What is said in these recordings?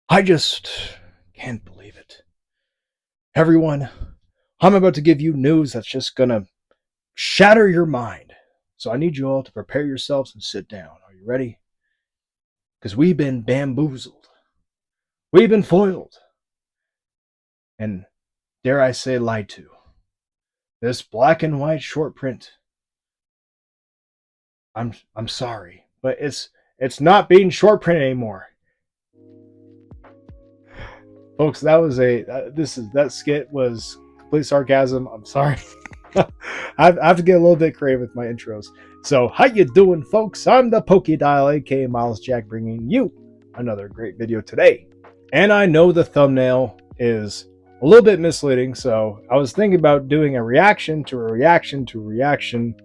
I just can't believe it. Everyone, I'm about to give you news that's just gonna shatter your mind. So I need you all to prepare yourselves and sit down. Are you ready? Because we've been bamboozled. We've been foiled. And dare I say lied to. This black and white short print. I'm sorry, but it's not being short print anymore. Folks, that was that skit was complete sarcasm. I'm sorry. I have to get a little bit creative with my intros. So, how you doing, folks? I'm the Pokedial, aka Miles Jack, bringing you another great video today. And I know the thumbnail is a little bit misleading, so I was thinking about doing a reaction to a reaction to a reaction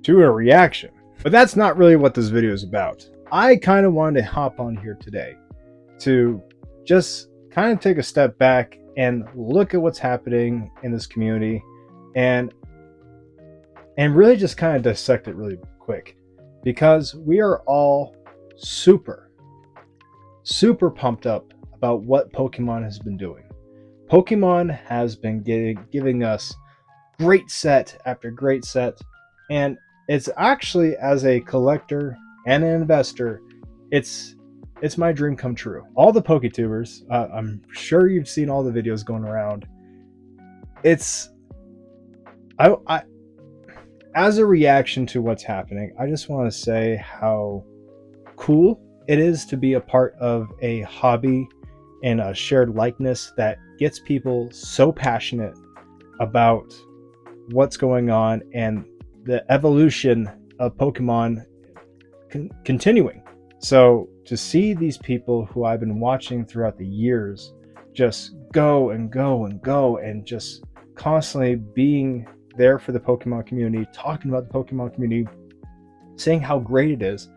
to a reaction. But that's not really what this video is about. I kind of wanted to hop on here today to just kind of take a step back and look at what's happening in this community and really just kind of dissect it really quick, because we are all super pumped up about what Pokemon has been doing. Pokemon has been giving us great set after great set, and it's actually, as a collector and an investor, it's my dream come true. All the Poketubers, I'm sure you've seen all the videos going around. It's I as a reaction to what's happening, I just want to say how cool it is to be a part of a hobby and a shared likeness that gets people so passionate about what's going on and the evolution of Pokemon continuing. So to see these people who I've been watching throughout the years just go and go and go and just constantly being there for the Pokemon community, talking about the Pokemon community, saying how great it is,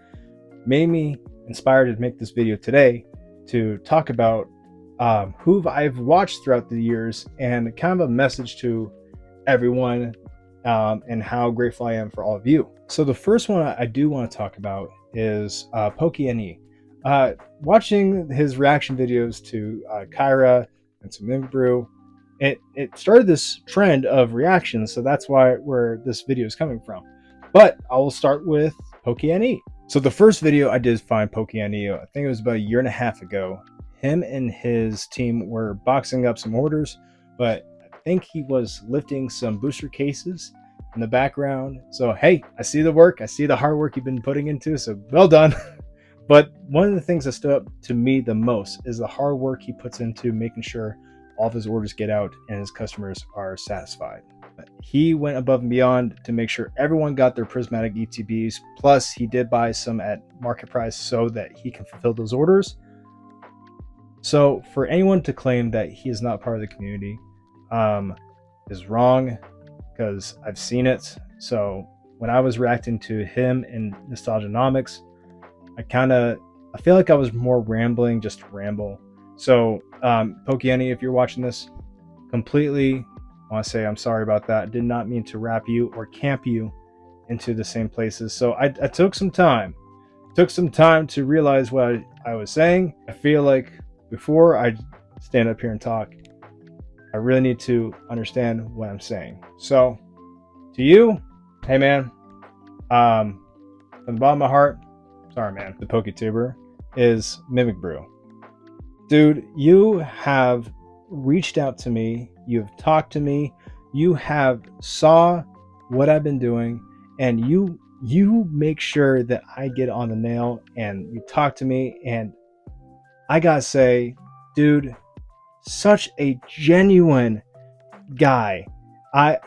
made me inspired to make this video today to talk about who I've watched throughout the years and kind of a message to everyone, and how grateful I am for all of you. So the first one I do want to talk about is Pokene. Watching his reaction videos to Kyra and to Mimikyu, it started this trend of reactions, so that's where this video is coming from. But I will start with Pokene. So the first video I did find Pokene, I think it was about a year and a half ago. Him and his team were boxing up some orders, but I think he was lifting some booster cases in the background. So hey, I see the work, I see the hard work you've been putting into, so well done. But one of the things that stood up to me the most is the hard work he puts into making sure all of his orders get out and his customers are satisfied. He went above and beyond to make sure everyone got their prismatic ETBs. Plus, he did buy some at market price so that he can fulfill those orders. So for anyone to claim that he is not part of the community is wrong, because I've seen it. So when I was reacting to him in Nostalgianomics, I feel like I was more rambling just to ramble. So Pokene, if you're watching this, completely want to say I'm sorry about that. I did not mean to wrap you or camp you into the same places. So I took some time to realize what I was saying. I feel like before I stand up here and talk, I really need to understand what I'm saying. So to you, hey man, from the bottom of my heart, sorry man. The Poketuber is Mimikyu. Dude, you have reached out to me, you've talked to me, you have saw what I've been doing, and you make sure that I get on the nail, and you talk to me, and I gotta say, dude, such a genuine guy. I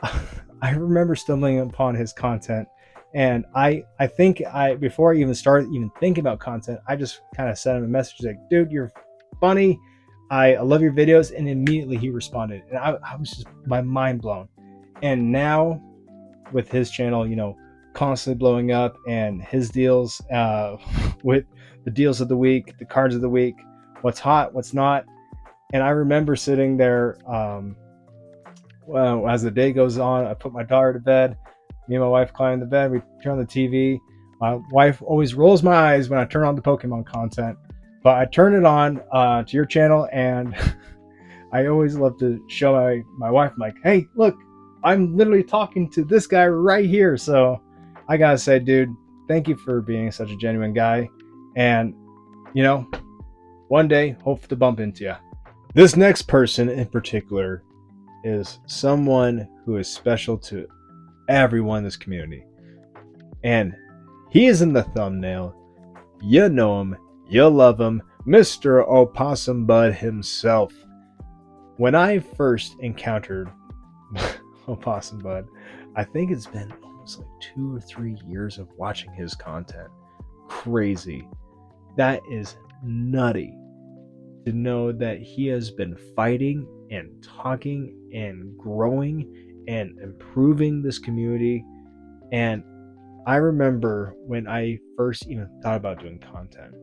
remember stumbling upon his content, and I think before I even started thinking about content, I just kind of sent him a message like, dude, you're funny, I love your videos, and immediately he responded, and I was just my mind blown. And now with his channel, constantly blowing up, and his deals with the deals of the week, the cards of the week, what's hot, what's not. And I remember sitting there, well, as the day goes on, I put my daughter to bed, me and my wife climb the bed, we turn on the TV. My wife always rolls my eyes when I turn on the Pokemon content. But I turn it on to your channel, and I always love to show my wife, I'm like, hey, look, I'm literally talking to this guy right here. So I gotta say, dude, thank you for being such a genuine guy. And, you know, one day, hope to bump into you. This next person in particular is someone who is special to everyone in this community. And he is in the thumbnail. You know him. You love him. Mr. Opossum Bud himself. When I first encountered Opossum Bud, I think it's been almost like 2 or 3 years of watching his content. Crazy. That is nutty to know that he has been fighting and talking and growing and improving this community. And I remember when I first even thought about doing content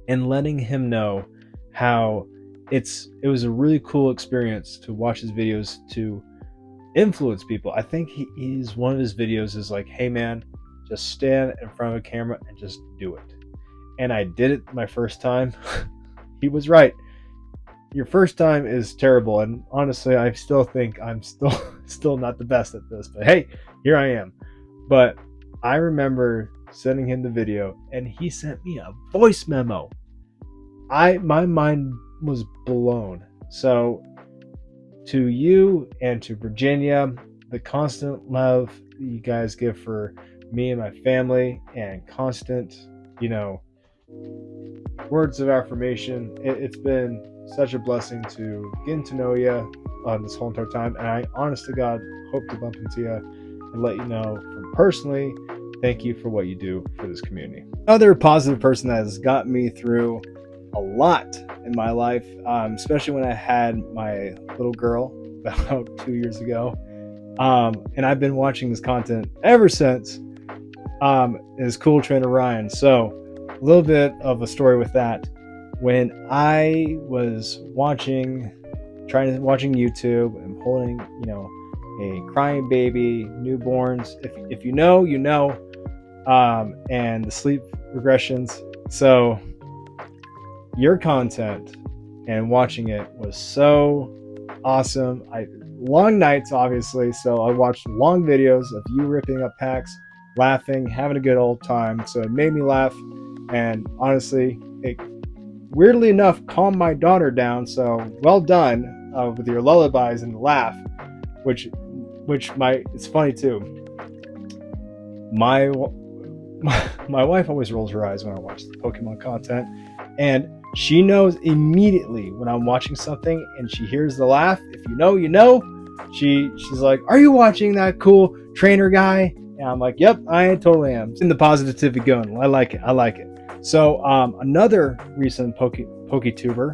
and letting him know how it was a really cool experience to watch his videos to influence people. I think he's one of his videos is like, hey man, just stand in front of a camera and just do it. And I did it my first time. He was right. Your first time is terrible, and honestly, I still think I'm still not the best at this. But hey, here I am. But I remember sending him the video, and he sent me a voice memo. My mind was blown. So to you and to Virginia, the constant love that you guys give for me and my family, and constant, words of affirmation. It's been such a blessing to getting to know you this whole entire time. And I, honest to God, hope to bump into you and let you know from personally, thank you for what you do for this community. Another positive person that has got me through a lot in my life, especially when I had my little girl about 2 years ago. And I've been watching this content ever since, is Cool Trainer Ryan. So a little bit of a story with that. When I was watching YouTube and holding, a crying baby, newborns, if you know, you know, and the sleep regressions. So your content and watching it was so awesome. Long nights, obviously, so I watched long videos of you ripping up packs, laughing, having a good old time. So it made me laugh, and honestly, it weirdly enough calmed my daughter down. So well done with your lullabies and the laugh, which it's funny too. My wife always rolls her eyes when I watch the Pokemon content, and she knows immediately when I'm watching something and she hears the laugh. If you know, you know. She's like, "Are you watching that cool trainer guy?" And I'm like, "Yep, I totally am." In the positivity going. I like it. So another recent Poketuber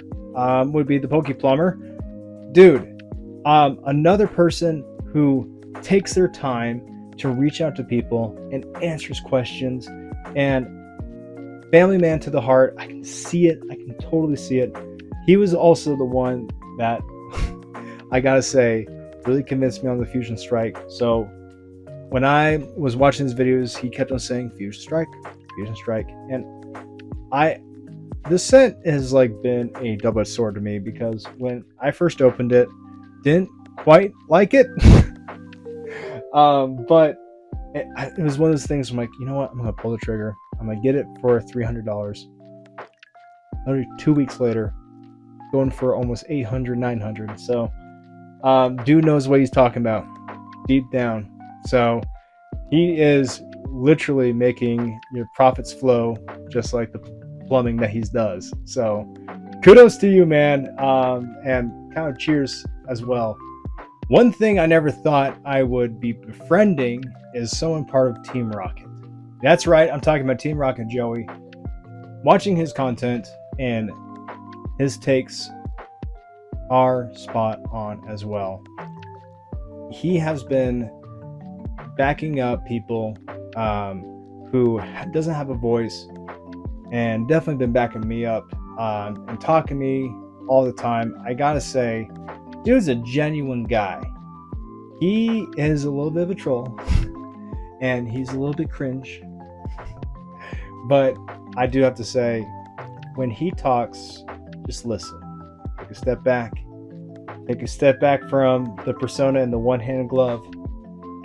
would be the Pokeplumber. Dude, another person who takes their time to reach out to people and answers questions, and family man to the heart. I can see it. I can totally see it. He was also the one that I gotta say really convinced me on the Fusion Strike. So when I was watching his videos, he kept on saying Fusion Strike, and this set has like been a double-edged sword to me, because when I first opened it, didn't quite like it. But it was one of those things. I'm like, you know what? I'm gonna pull the trigger. I'm gonna get it for $300. Only 2 weeks later, going for almost 800, 900. So, dude knows what he's talking about deep down. So he is literally making your profits flow just like the plumbing that he does. So kudos to you, man. And kind of cheers as well. One thing I never thought I would be befriending is someone part of Team Rocket. That's right, I'm talking about Team Rocket Joey. Watching his content and his takes are spot on as well. He has been backing up people who doesn't have a voice, and definitely been backing me up and talking to me all the time. I gotta say, dude's a genuine guy. He is a little bit of a troll, and he's a little bit cringe, but I do have to say, when he talks, just listen. Take a step back. Take a step back from the persona and the one-handed glove.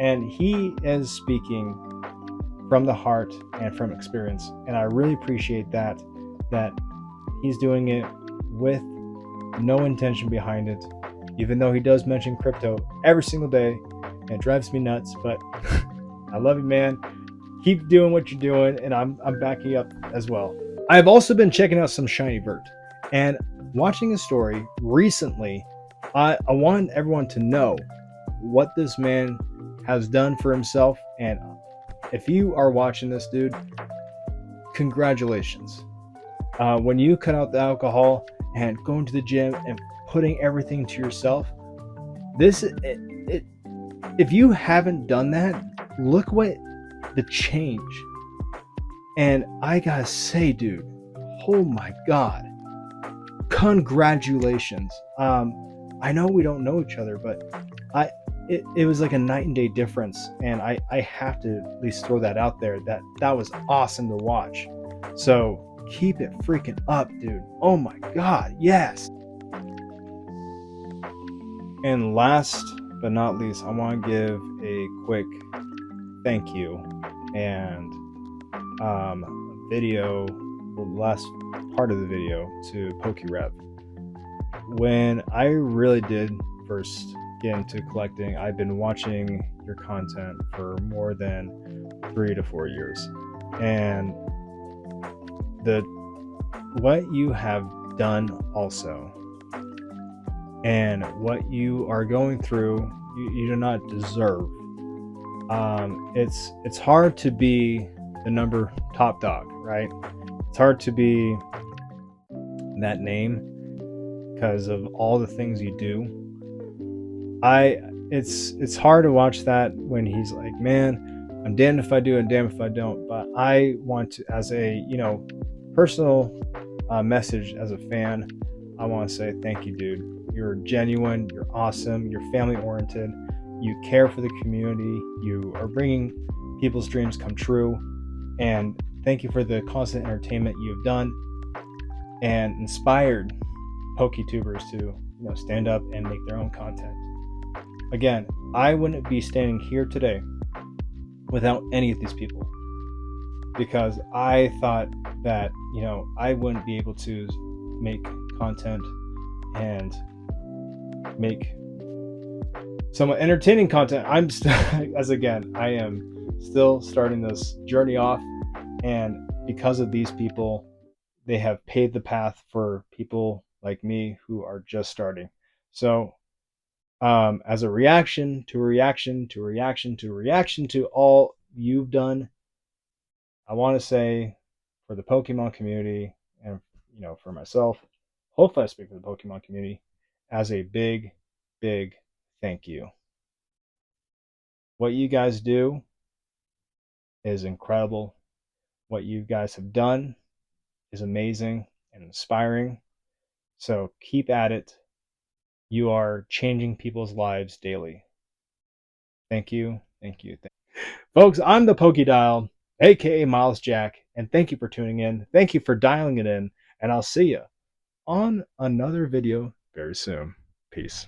And he is speaking from the heart and from experience. And I really appreciate that he's doing it with no intention behind it, even though he does mention crypto every single day, and it drives me nuts. But I love you, man. Keep doing what you're doing, and I'm backing you up as well. I've also been checking out some Shiny Vert, and watching a story recently. I want everyone to know what this man has done for himself, and if you are watching this, dude, congratulations. When you cut out the alcohol and going to the gym and putting everything to yourself, if you haven't done that, look what the change. And I gotta say, dude, oh my god, congratulations. I know we don't know each other, but it was like a night and day difference, and I have to at least throw that out there. That was awesome to watch. So keep it freaking up, dude. Oh my god, yes. And last but not least, I want to give a quick thank you and video, the last part of the video, to Pokerev. When I really did first get into collecting, I've been watching your content for more than 3 to 4 years, and what you have done also, and what you are going through, you do not deserve. It's hard to be the top dog, right? It's hard to be that name because of all the things you do. It's hard to watch that when he's like, man, I'm damned if I do and damned if I don't. But I want to, as a personal message as a fan, I want to say thank you, dude. You're genuine, you're awesome, you're family oriented, you care for the community, you are bringing people's dreams come true, and thank you for the constant entertainment you've done and inspired Poketubers to stand up and make their own content. Again, I wouldn't be standing here today without any of these people, because I thought that I wouldn't be able to make content and make somewhat entertaining content. I'm still, I am still starting this journey off, and because of these people, they have paved the path for people like me who are just starting. So as a reaction to all you've done, I want to say, for the Pokemon community, and for myself, hopefully I speak for the Pokemon community, as a big thank you. What you guys do is incredible. What you guys have done is amazing and inspiring. So keep at it. You are changing people's lives daily. Thank you. Folks, I'm the Pokedial, aka Miles Jack, and thank you for tuning in. Thank you for dialing it in, and I'll see you on another video very soon. Peace.